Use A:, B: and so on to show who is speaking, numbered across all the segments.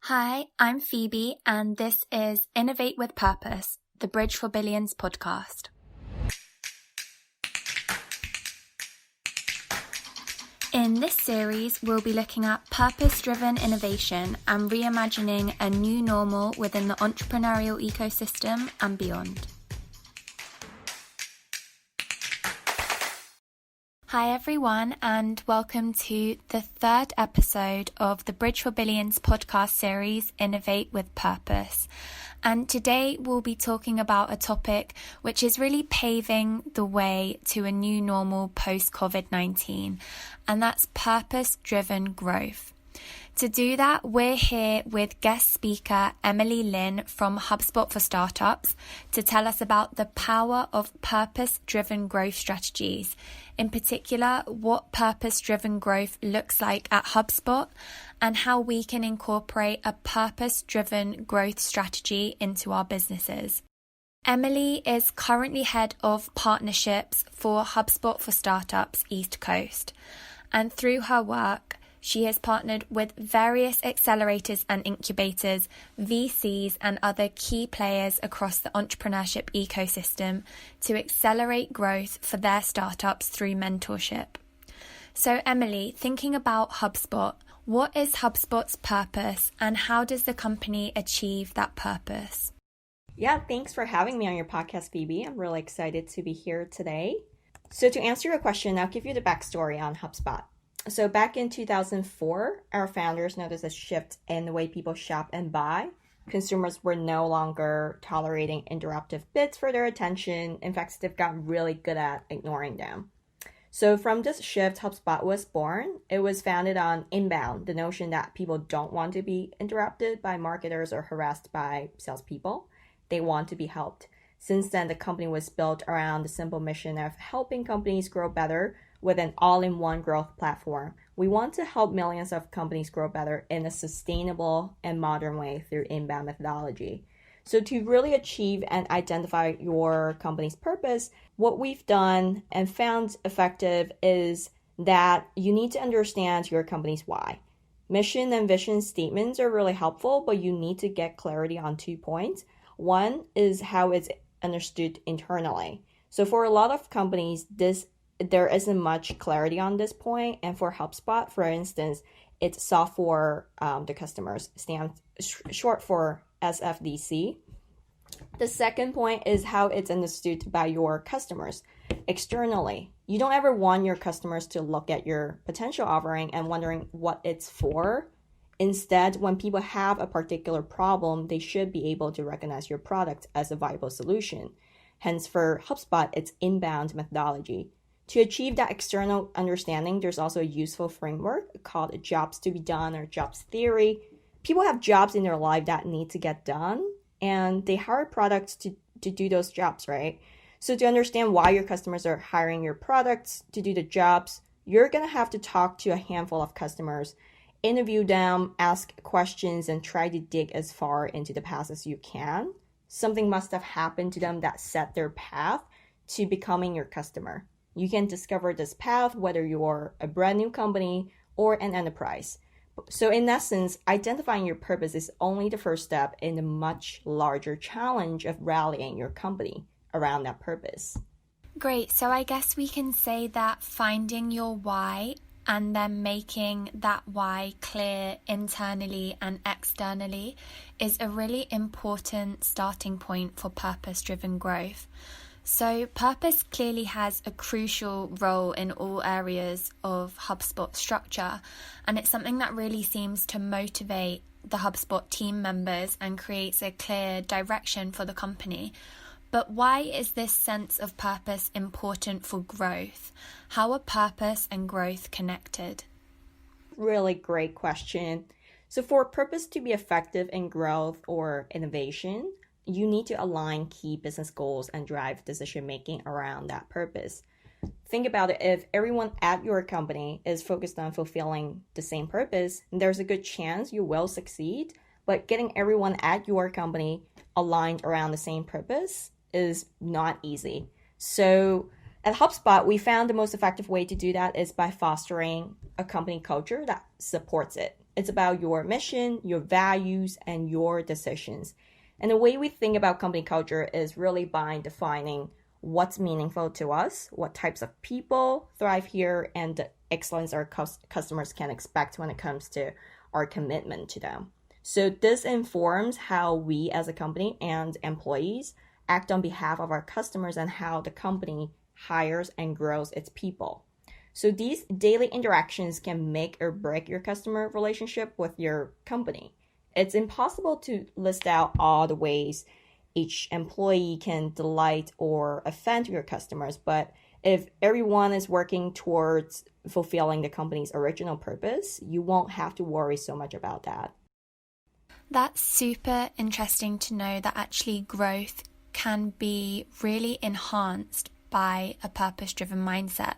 A: Hi, I'm Phoebe, and this is Innovate with Purpose, the Bridge for Billions podcast. In this series, we'll be looking at purpose-driven innovation and reimagining a new normal within the entrepreneurial ecosystem and beyond. Hi everyone, and welcome to the third episode of the Bridge for Billions podcast series, Innovate with Purpose. And today we'll be talking about a topic which is really paving the way to a new normal post-COVID-19, and that's purpose-driven growth. To do that, we're here with guest speaker Emily Lin from Hubspot for Startups to tell us about the power of purpose-driven growth strategies. In particular, what purpose-driven growth looks like at Hubspot and how we can incorporate a purpose-driven growth strategy into our businesses. Emily is currently head of partnerships for Hubspot for Startups East Coast, and through her work, she has partnered with various accelerators and incubators, VCs, and other key players across the entrepreneurship ecosystem to accelerate growth for their startups through mentorship. So, Emily, thinking about HubSpot, what is HubSpot's purpose and how does the company achieve that purpose?
B: Yeah, thanks for having me on your podcast, Phoebe. I'm really excited to be here today. So to answer your question, I'll give you the backstory on HubSpot. So back in 2004, our founders noticed a shift in the way people shop and buy. Consumers were no longer tolerating interruptive bids for their attention. In fact, they've gotten really good at ignoring them. So from this shift, HubSpot was born. It was founded on inbound, the notion that people don't want to be interrupted by marketers or harassed by salespeople. They want to be helped. Since then, the company was built around the simple mission of helping companies grow better with an all-in-one growth platform. We want to help millions of companies grow better in a sustainable and modern way through inbound methodology. So to really achieve and identify your company's purpose, what we've done and found effective is that you need to understand your company's why. Mission and vision statements are really helpful, but you need to get clarity on 2 points. One is how it's understood internally. So for a lot of companies, there isn't much clarity on this point. And for HubSpot, for instance, it's software the customers, stands short for SFDC. The second point is how it's understood by your customers externally. You don't ever want your customers to look at your potential offering and wondering what it's for. Instead, when people have a particular problem, they should be able to recognize your product as a viable solution. Hence, for HubSpot, it's inbound methodology. To achieve that external understanding, there's also a useful framework called jobs to be done or jobs theory. People have jobs in their life that need to get done, and they hire products to do those jobs, right? So to understand why your customers are hiring your products to do the jobs, you're going to have to talk to a handful of customers, interview them, ask questions, and try to dig as far into the past as you can. Something must have happened to them that set their path to becoming your customer. You can discover this path whether you're a brand new company or an enterprise. So in essence, identifying your purpose is only the first step in the much larger challenge of rallying your company around that purpose.
A: Great. So I guess we can say that finding your why and then making that why clear internally and externally is a really important starting point for purpose-driven growth. So purpose clearly has a crucial role in all areas of HubSpot structure, and it's something that really seems to motivate the HubSpot team members and creates a clear direction for the company. But why is this sense of purpose important for growth? How are purpose and growth connected?
B: Really great question. So for purpose to be effective in growth or innovation, you need to align key business goals and drive decision-making around that purpose. Think about it. If everyone at your company is focused on fulfilling the same purpose, there's a good chance you will succeed. But getting everyone at your company aligned around the same purpose is not easy. So at HubSpot, we found the most effective way to do that is by fostering a company culture that supports it. It's about your mission, your values, and your decisions. And the way we think about company culture is really by defining what's meaningful to us, what types of people thrive here, and the excellence our customers can expect when it comes to our commitment to them. So this informs how we as a company and employees act on behalf of our customers and how the company hires and grows its people. So these daily interactions can make or break your customer relationship with your company. It's impossible to list out all the ways each employee can delight or offend your customers, but if everyone is working towards fulfilling the company's original purpose, you won't have to worry so much about that.
A: That's super interesting to know that actually growth can be really enhanced by a purpose-driven mindset,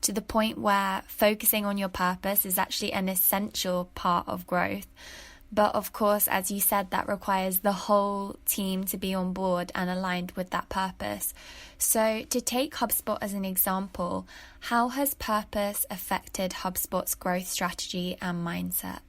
A: to the point where focusing on your purpose is actually an essential part of growth. But of course, as you said, that requires the whole team to be on board and aligned with that purpose. So to take HubSpot as an example, how has purpose affected HubSpot's growth strategy and mindset?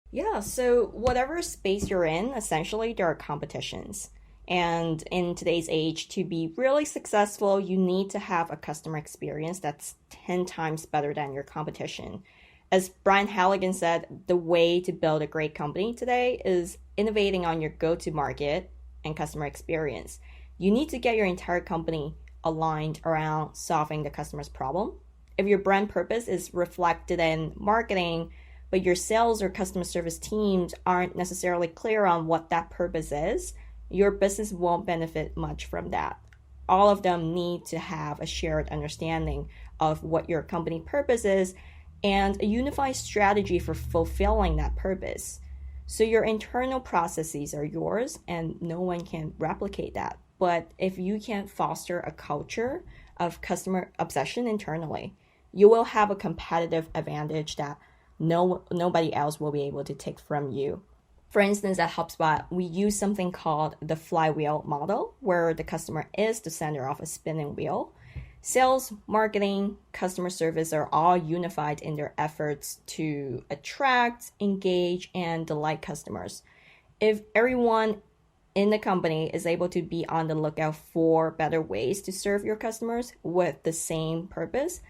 B: Yeah, so whatever space you're in, essentially there are competitions. And in today's age, to be really successful, you need to have a customer experience that's 10 times better than your competition. As Brian Halligan said, the way to build a great company today is innovating on your go-to-market and customer experience. You need to get your entire company aligned around solving the customer's problem. If your brand purpose is reflected in marketing, but your sales or customer service teams aren't necessarily clear on what that purpose is, your business won't benefit much from that. All of them need to have a shared understanding of what your company purpose is and a unified strategy for fulfilling that purpose. So your internal processes are yours and no one can replicate that. But if you can foster a culture of customer obsession internally, you will have a competitive advantage that nobody else will be able to take from you. For instance, at HubSpot, we use something called the flywheel model, where the customer is the center of a spinning wheel. Sales, marketing, customer service are all unified in their efforts to attract, engage, and delight customers. If everyone in the company is able to be on the lookout for better ways to serve your customers with the same purpose,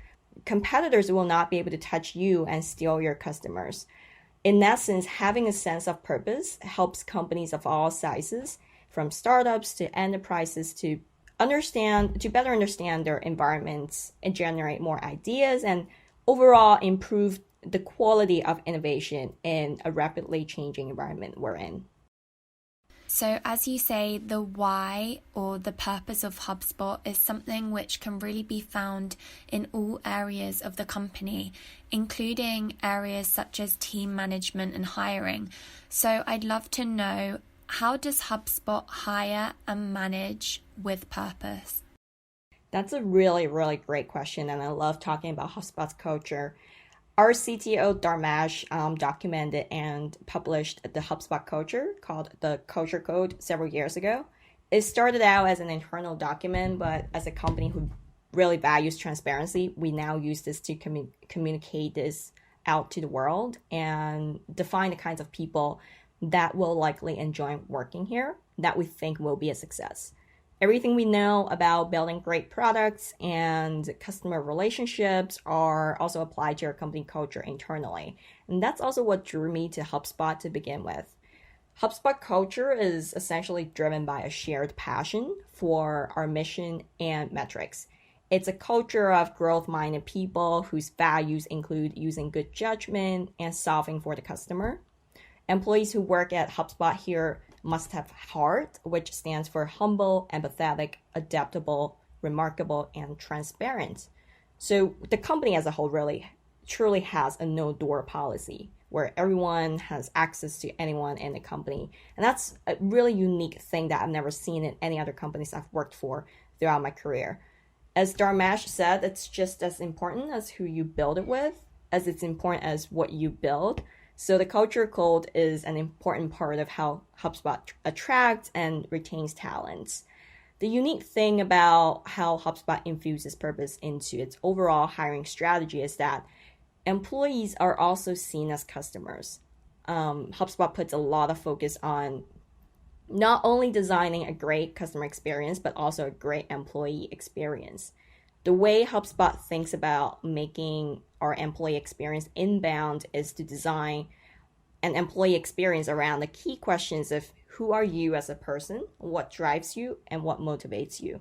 B: competitors will not be able to touch you and steal your customers. In that sense, having a sense of purpose helps companies of all sizes, from startups to enterprises, to better understand their environments and generate more ideas and overall improve the quality of innovation in a rapidly changing environment we're in.
A: So as you say, the why or the purpose of HubSpot is something which can really be found in all areas of the company, including areas such as team management and hiring. So I'd love to know, how does HubSpot hire and manage with purpose?
B: That's a really, really great question, and I love talking about HubSpot's culture. Our CTO, Dharmesh, documented and published the HubSpot culture called the Culture Code several years ago. It started out as an internal document, but as a company who really values transparency, we now use this to communicate this out to the world and define the kinds of people that will likely enjoy working here, that we think will be a success. Everything we know about building great products and customer relationships are also applied to our company culture internally. And that's also what drew me to HubSpot to begin with. HubSpot culture is essentially driven by a shared passion for our mission and metrics. It's a culture of growth-minded people whose values include using good judgment and solving for the customer. Employees who work at HubSpot here must have heart, which stands for humble, empathetic, adaptable, remarkable, and transparent. So the company as a whole really truly has a no-door policy where everyone has access to anyone in the company. And that's a really unique thing that I've never seen in any other companies I've worked for throughout my career. As Dharmesh said, it's just as important as who you build it with, as it's important as what you build. So the culture code is an important part of how HubSpot attracts and retains talents. The unique thing about how HubSpot infuses purpose into its overall hiring strategy is that employees are also seen as customers. HubSpot puts a lot of focus on not only designing a great customer experience, but also a great employee experience. The way HubSpot thinks about making our employee experience inbound is to design an employee experience around the key questions of who are you as a person, what drives you, and what motivates you.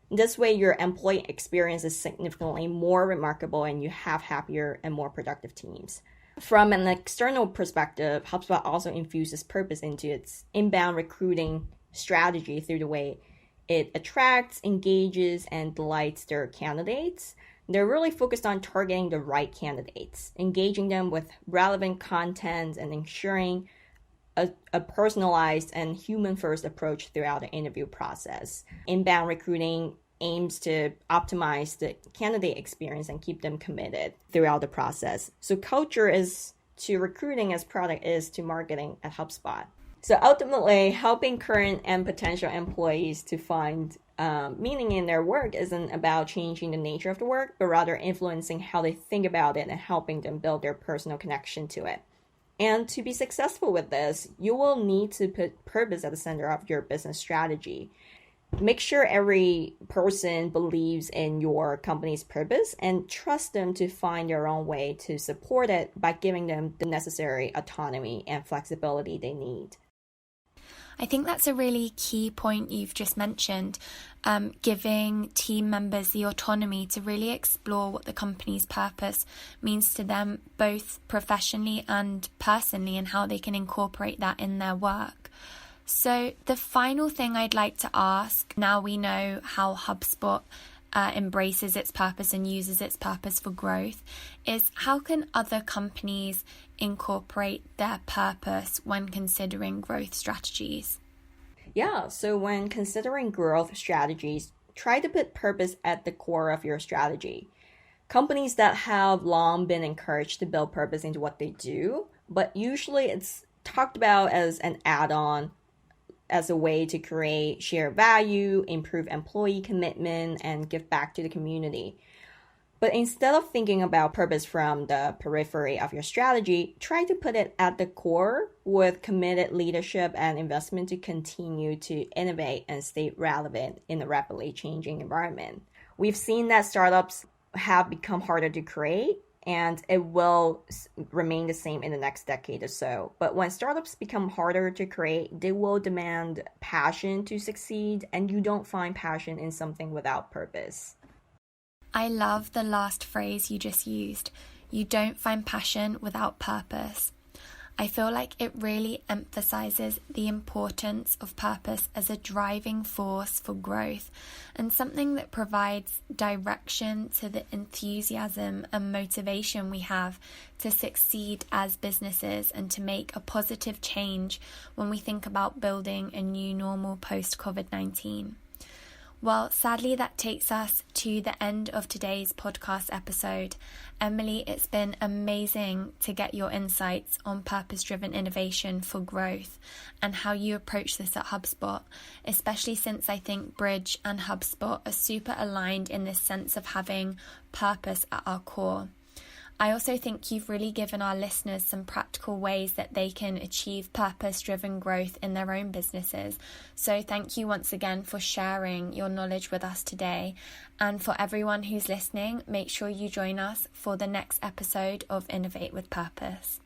B: This way, your employee experience is significantly more remarkable and you have happier and more productive teams. From an external perspective, HubSpot also infuses purpose into its inbound recruiting strategy through the way it attracts, engages, and delights their candidates. They're really focused on targeting the right candidates, engaging them with relevant content, and ensuring a personalized and human-first approach throughout the interview process. Inbound recruiting aims to optimize the candidate experience and keep them committed throughout the process. So culture is to recruiting as product is to marketing at HubSpot. So ultimately, helping current and potential employees to find meaning in their work isn't about changing the nature of the work, but rather influencing how they think about it and helping them build their personal connection to it. And to be successful with this, you will need to put purpose at the center of your business strategy. Make sure every person believes in your company's purpose and trust them to find their own way to support it by giving them the necessary autonomy and flexibility they need.
A: I think that's a really key point you've just mentioned, giving team members the autonomy to really explore what the company's purpose means to them, both professionally and personally, and how they can incorporate that in their work. So the final thing I'd like to ask, now we know how HubSpot embraces its purpose and uses its purpose for growth, is how can other companies incorporate their purpose when considering growth strategies?
B: Yeah, so when considering growth strategies, try to put purpose at the core of your strategy. Companies that have long been encouraged to build purpose into what they do, but usually it's talked about as an add-on, as a way to create shared value, improve employee commitment, and give back to the community. But instead of thinking about purpose from the periphery of your strategy, try to put it at the core with committed leadership and investment to continue to innovate and stay relevant in a rapidly changing environment. We've seen that startups have become harder to create, and it will remain the same in the next decade or so. But when startups become harder to create, they will demand passion to succeed, and you don't find passion in something without purpose.
A: I love the last phrase you just used. You don't find passion without purpose. I feel like it really emphasizes the importance of purpose as a driving force for growth and something that provides direction to the enthusiasm and motivation we have to succeed as businesses and to make a positive change when we think about building a new normal post-COVID-19. Well, sadly, that takes us to the end of today's podcast episode. Emily, it's been amazing to get your insights on purpose-driven innovation for growth and how you approach this at HubSpot, especially since I think Bridge and HubSpot are super aligned in this sense of having purpose at our core. I also think you've really given our listeners some practical ways that they can achieve purpose-driven growth in their own businesses. So thank you once again for sharing your knowledge with us today. And for everyone who's listening, make sure you join us for the next episode of Innovate with Purpose.